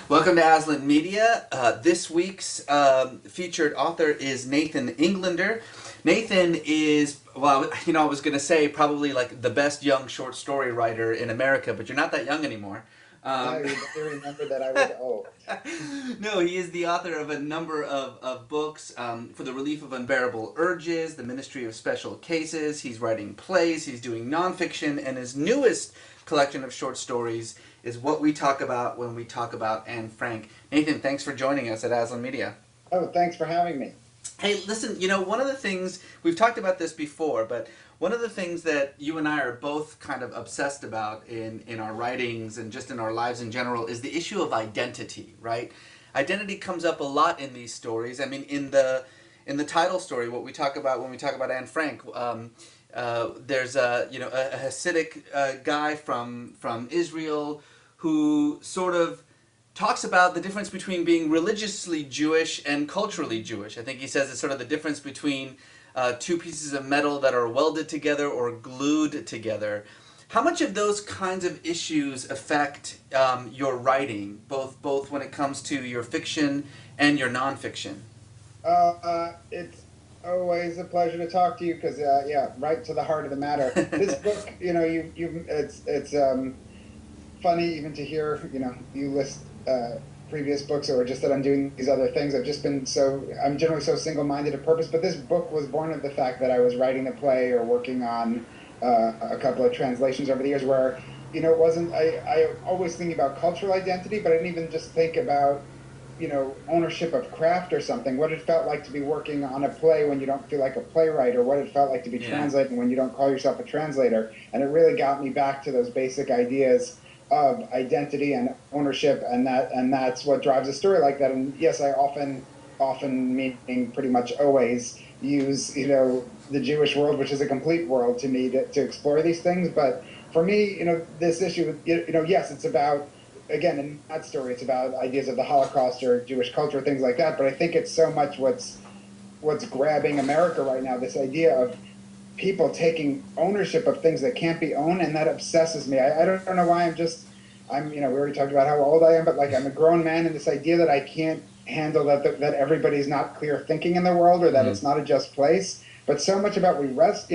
Welcome to Aslan Media. This week's featured author is Nathan Englander. Nathan is, well, I was going to say probably like the best young short story writer in America, but you're not that young anymore. Now Um, you better remember that I was old. no, he is the author of a number of books for the relief of unbearable urges, the Ministry of Special Cases. He's writing plays, he's doing nonfiction, and his newest collection of short stories is what we talk about when we talk about Anne Frank. Nathan, thanks for joining us at Aslan Media. Oh, thanks for having me. Hey, listen, one of the things, we've talked about this before, but one of the things that you and I are both kind of obsessed about in our writings and just in our lives in general is the issue of identity, right? Identity comes up a lot in these stories. I mean, in the title story, what we talk about when we talk about Anne Frank, there's a Hasidic guy from Israel who sort of talks about the difference between being religiously Jewish and culturally Jewish. I think he says it's sort of the difference between two pieces of metal that are welded together or glued together. How much of those kinds of issues affect your writing, both when it comes to your fiction and your nonfiction? It's always a pleasure to talk to you because, yeah, right to the heart of the matter. This book, it's funny even to hear, you list previous books or just that I'm doing these other things. I'm generally so single-minded of purpose, but this book was born of the fact that I was writing a play or working on a couple of translations over the years where, it wasn't, I always thinking about cultural identity, but I didn't even just think about ownership of craft or something, what it felt like to be working on a play when you don't feel like a playwright, or what it felt like to be Yeah. translating when you don't call yourself a translator. And it really got me back to those basic ideas of identity and ownership, and that's what drives a story like that. And yes, I often meaning pretty much always use the Jewish world, which is a complete world to me, to explore these things. But for me, this issue, yes, it's about, again, in that story, it's about ideas of the Holocaust or Jewish culture, things like that. But I think it's so much what's grabbing America right now, this idea of people taking ownership of things that can't be owned, and that obsesses me. I don't know why. We already talked about how old I am, but like I'm a grown man, and this idea that I can't handle that everybody's not clear thinking in the world, or that it's not a just place. But so much about we rest,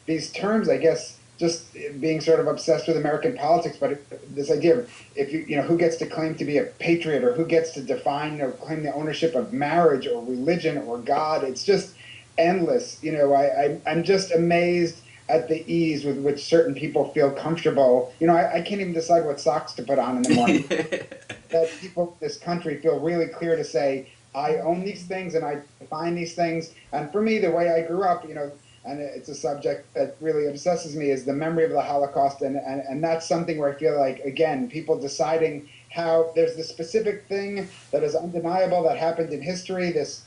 these terms, I guess, just being sort of obsessed with American politics, but this idea of if who gets to claim to be a patriot, or who gets to define or claim the ownership of marriage or religion or God, it's just endless. I'm just amazed at the ease with which certain people feel comfortable. I can't even decide what socks to put on in the morning. That people in this country feel really clear to say, I own these things and I define these things. And for me, the way I grew up, and it's a subject that really obsesses me, is the memory of the Holocaust. And that's something where I feel like, again, people deciding how there's this specific thing that is undeniable that happened in history, this,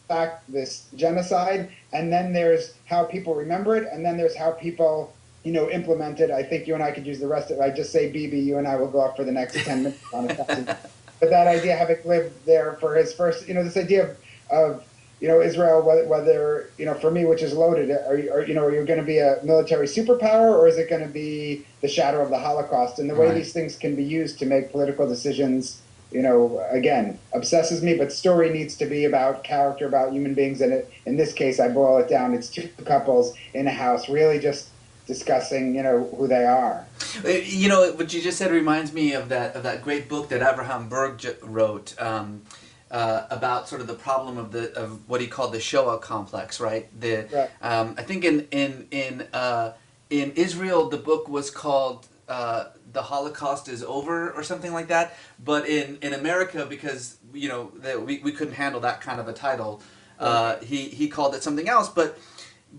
fact, this genocide, and then there's how people remember it, and then there's how people implement it. I think you and I could use the rest of it. I just say BB, you and I will go up for the next 10 minutes on it. But that idea, having lived there for his first, this idea of Israel, whether for me, which is loaded, are you going to be a military superpower, or is it going to be the shadow of the Holocaust? And the way Right. these things can be used to make political decisions, again, obsesses me. But story needs to be about character, about human beings. And in this case, I boil it down. It's two couples in a house, really just discussing, who they are. What you just said reminds me of that great book that Abraham Berg wrote about sort of the problem of what he called the Shoah complex, right? Right. I think in Israel the book was called The Holocaust is Over or something like that, but in America, because we couldn't handle that kind of a title, he called it something else. But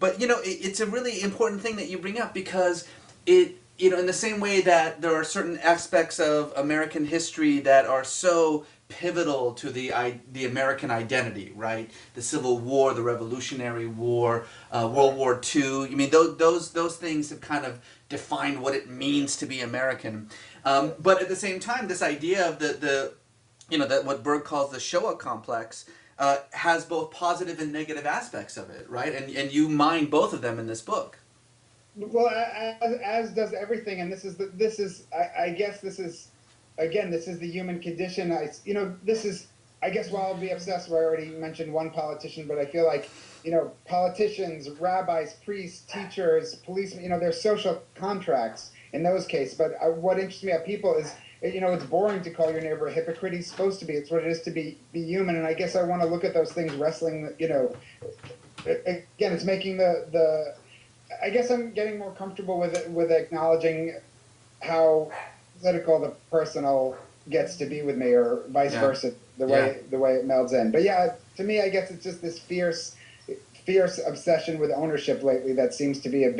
it's a really important thing that you bring up, because it in the same way that there are certain aspects of American history that are so pivotal to the American identity, right? The Civil War, the Revolutionary War, World War II. I mean, those things have kind of defined what it means to be American. But at the same time, this idea of that what Berg calls the Shoah complex has both positive and negative aspects of it, right? And you mine both of them in this book. Well, as does everything, and this is I guess this is again, this is the human condition. This is, I guess, while I'll be obsessed, I already mentioned one politician, but I feel like, politicians, rabbis, priests, teachers, policemen, there's social contracts in those cases. But what interests me about people is, it's boring to call your neighbor a hypocrite. He's supposed to be. It's what it is to be human. And I guess I want to look at those things wrestling, again, it's making I guess I'm getting more comfortable with it, with acknowledging how political the personal gets to be with me, or vice Yeah. versa, Yeah. the way it melds in. But yeah, to me, I guess it's just this fierce obsession with ownership lately that seems to be a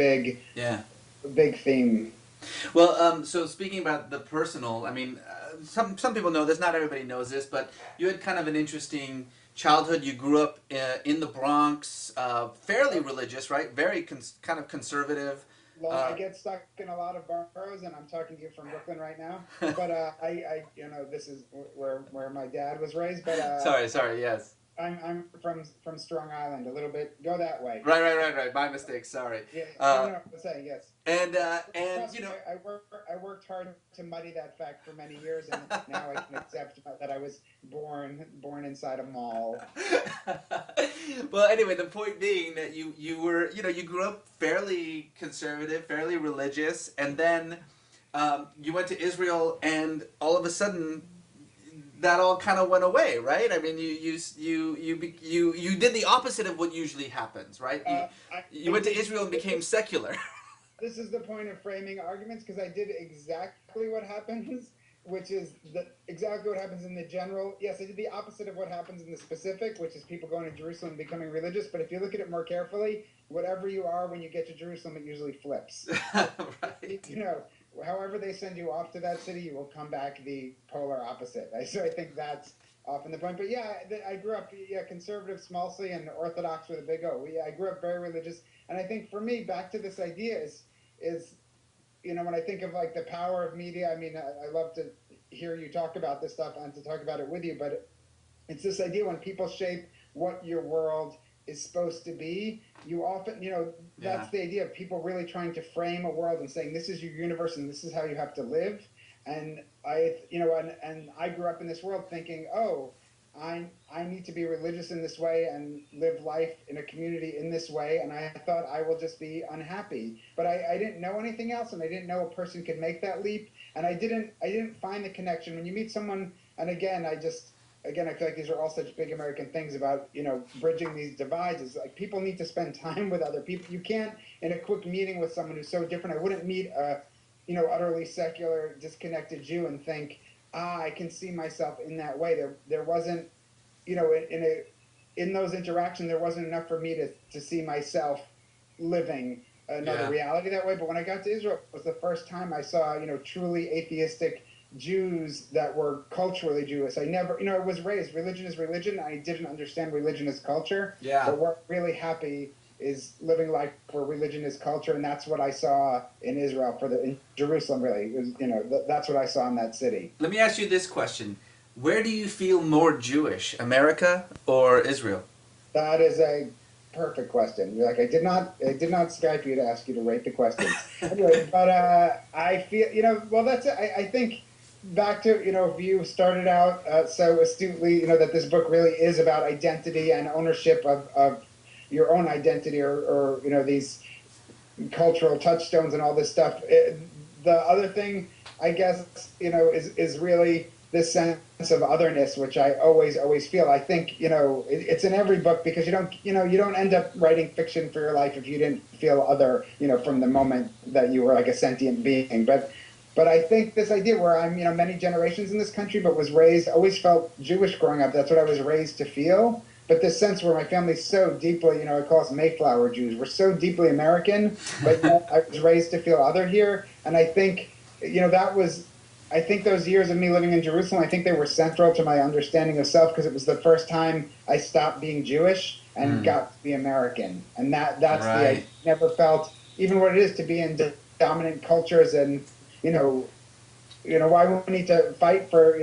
Yeah. big theme. Well, so speaking about the personal, I mean, some people know this. Not everybody knows this, but you had kind of an interesting childhood. You grew up in the Bronx, fairly religious, right? Very kind of conservative. I Uh, get stuck in a lot of boroughs, and I'm talking to you from Brooklyn right now. But this is where my dad was raised. But sorry, yes. I'm from Strong Island, a little bit. Go that way. Right. My mistake. Sorry. Yeah, Uh, no, I'm saying yes. and Trust me, I worked hard to muddy that fact for many years, and now I can accept that I was born inside a mall. well, anyway, the point being that you were you grew up fairly conservative, fairly religious, and then you went to Israel, and all of a sudden that all kind of went away, right? I mean, you did the opposite of what usually happens, right? You I went to did. Israel and became secular. This is the point of framing arguments, because I did exactly what happens, which is exactly what happens in the general. Yes, I did the opposite of what happens in the specific, which is people going to Jerusalem and becoming religious. But if you look at it more carefully, whatever you are when you get to Jerusalem, it usually flips. Right. However they send you off to that city, you will come back the polar opposite. So I think that's often the point. But yeah, I grew up conservative mostly, and Orthodox with a big O. I grew up very religious, and I think for me, back to this idea is when I think of like the power of media. I mean, I love to hear you talk about this stuff and to talk about it with you, but it's this idea when people shape what your world is supposed to be. You often, Yeah. that's the idea of people really trying to frame a world and saying this is your universe and this is how you have to live. And and I grew up in this world thinking, oh, I need to be religious in this way and live life in a community in this way, and I thought I will just be unhappy. But I didn't know anything else, and I didn't know a person could make that leap, and I didn't find the connection when you meet someone. And again, I feel like these are all such big American things about bridging these divides. Is like people need to spend time with other people. You can't in a quick meeting with someone who's so different. I wouldn't meet a utterly secular, disconnected Jew and think, I can see myself in that way. There wasn't, in those interactions, there wasn't enough for me to see myself living another Yeah. reality that way. But when I got to Israel, it was the first time I saw, truly atheistic Jews that were culturally Jewish. I never, I was raised, religion is religion. I didn't understand religion as culture. Yeah. But what really happy is living life where religion is culture, and that's what I saw in Israel in Jerusalem. Really, it was, that's what I saw in that city. Let me ask you this question: where do you feel more Jewish, America or Israel? That is a perfect question. You're like, I did not Skype you to ask you to rate the questions. Anyway, but I feel, well, that's it. I think back to, if you started out so astutely, that this book really is about identity and ownership of your own identity, or these cultural touchstones and all this stuff. The other thing, I guess, is really this sense of otherness, which I always feel. I think it's in every book, because you don't end up writing fiction for your life if you didn't feel other, from the moment that you were like a sentient being. But I think this idea where I'm many generations in this country, but was raised, always felt Jewish growing up. That's what I was raised to feel. But this sense where my family's so deeply, I call us Mayflower Jews. We're so deeply American, but I was raised to feel other here. And I think, I think those years of me living in Jerusalem, I think they were central to my understanding of self, because it was the first time I stopped being Jewish and got to be American. And that's Right. I never felt, even what it is to be in dominant cultures, and, why we need to fight for,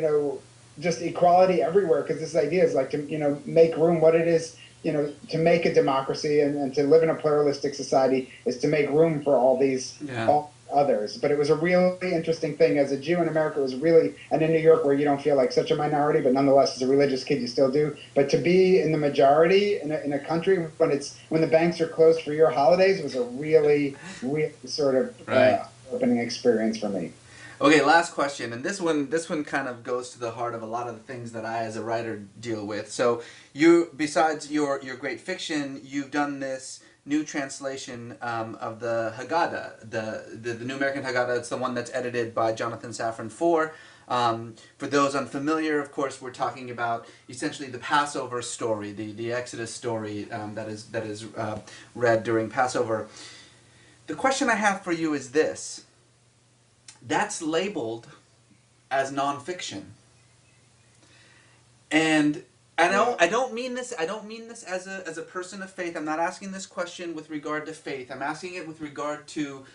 just equality everywhere, because this idea is like to make room. What it is, to make a democracy and to live in a pluralistic society is to make room for all these Yeah. others. But it was a really interesting thing as a Jew in America. It was really, and in New York where you don't feel like such a minority, but nonetheless as a religious kid you still do. But to be in the majority in a country when the banks are closed for your holidays was a really, really sort of Right. opening experience for me. Okay, last question, and this one kind of goes to the heart of a lot of the things that I as a writer deal with. So you, besides your great fiction, you've done this new translation of the Haggadah, the New American Haggadah. It's the one that's edited by Jonathan Safran Foer. For those unfamiliar, of course, we're talking about essentially the Passover story, the Exodus story that is read during Passover. The question I have for you is this: that's labeled as nonfiction. And Yeah. I don't mean this. I don't mean this as a person of faith. I'm not asking this question with regard to faith. I'm asking it with regard to,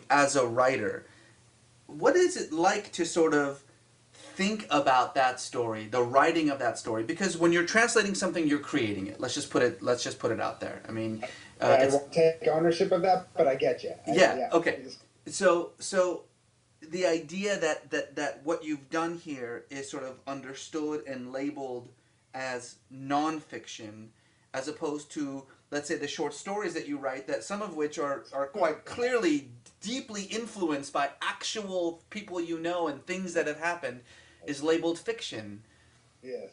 as a writer. What is it like to sort of think about that story, the writing of that story? Because when you're translating something, you're creating it. Let's just put it out there. I mean, I it's won't take ownership of that, but I get you. yeah, Yeah. okay. So the idea that what you've done here is sort of understood and labeled as nonfiction, as opposed to, let's say, the short stories that you write, that some of which are quite clearly deeply influenced by actual people and things that have happened, is labeled fiction. Yes.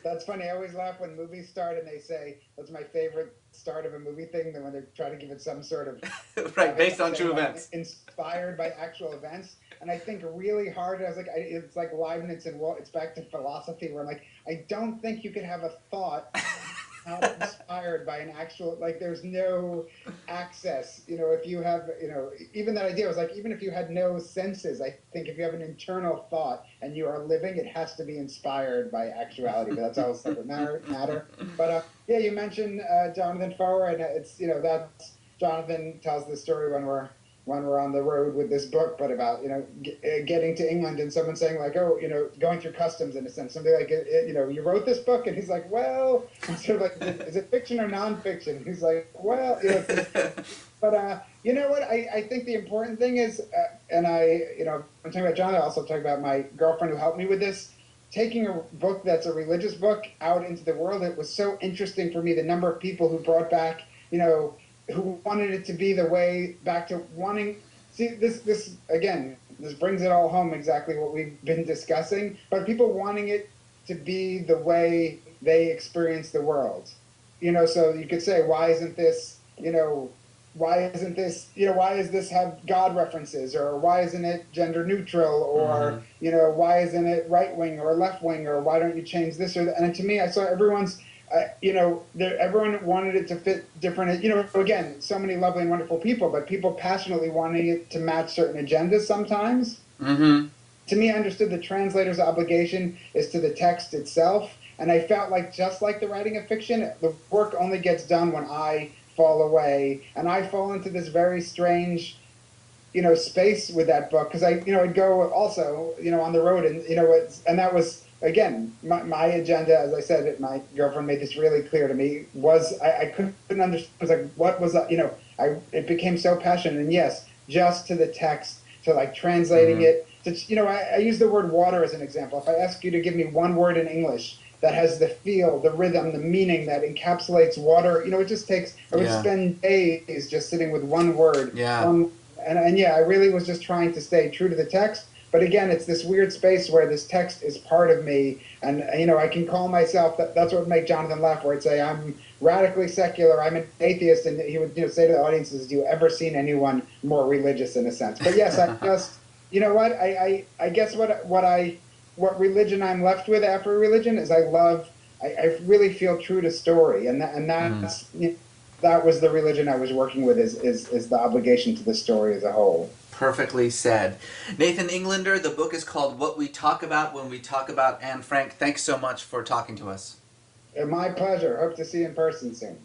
That's funny. I always laugh when movies start and they say that's my favorite start of a movie thing. Then when they're trying to give it some sort of Right, based on say true like events. inspired by actual events. And I think really hard. I was like, it's like Leibniz and it's back to philosophy where I'm like, I don't think you could have a thought not inspired by an actual like. There's no access. If you have, even that idea was like, even if you had no senses, I think if you have an internal thought and you are living, it has to be inspired by actuality. But that's all a separate matter. But yeah, you mentioned Jonathan Foer, and it's that's Jonathan tells the story when we're on the road with this book, but about getting to England and someone saying like, oh, going through customs in a sense, something like you wrote this book, and he's like, well, and sort of like, is it fiction or nonfiction? And he's like, well, but you know what? I think the important thing is, and I'm talking about John. I also talk about my girlfriend who helped me with this. Taking a book that's a religious book out into the world, it was so interesting for me. The number of people who brought back, who wanted it to be the way back to wanting. See, this again, this brings it all home exactly what we've been discussing. But people wanting it to be the way they experience the world. So you could say, why isn't this, why does this have God references, or why isn't it gender neutral, or why isn't it right wing or left wing, or why don't you change this or that? And to me, I saw everyone's everyone wanted it to fit different, again, so many lovely and wonderful people, but people passionately wanting it to match certain agendas sometimes. Mm-hmm. To me, I understood the translator's obligation is to the text itself. And I felt like, just like the writing of fiction, the work only gets done when I fall away. And I fall into this very strange, space with that book. Because I'd go also, on the road, and, and that was, again, my agenda, as I said, my girlfriend made this really clear to me, was I couldn't understand. I was like, what was that? It became so passionate. And yes, just to the text, to like translating it. To, I use the word water as an example. If I ask you to give me one word in English that has the feel, the rhythm, the meaning that encapsulates water, it just takes, I would spend days just sitting with one word. Yeah. And yeah, I really was just trying to stay true to the text. But again, it's this weird space where this text is part of me. And, I can call myself, that's what would make Jonathan laugh, where I'd say, I'm radically secular, I'm an atheist. And he would say to the audiences, have you ever seen anyone more religious in a sense? But yes, I just, what, I guess what religion I'm left with after religion is I really feel true to story. And that's, that was the religion I was working with, is the obligation to the story as a whole. Perfectly said. Nathan Englander, the book is called What We Talk About When We Talk About Anne Frank. Thanks so much for talking to us. My pleasure. Hope to see you in person soon.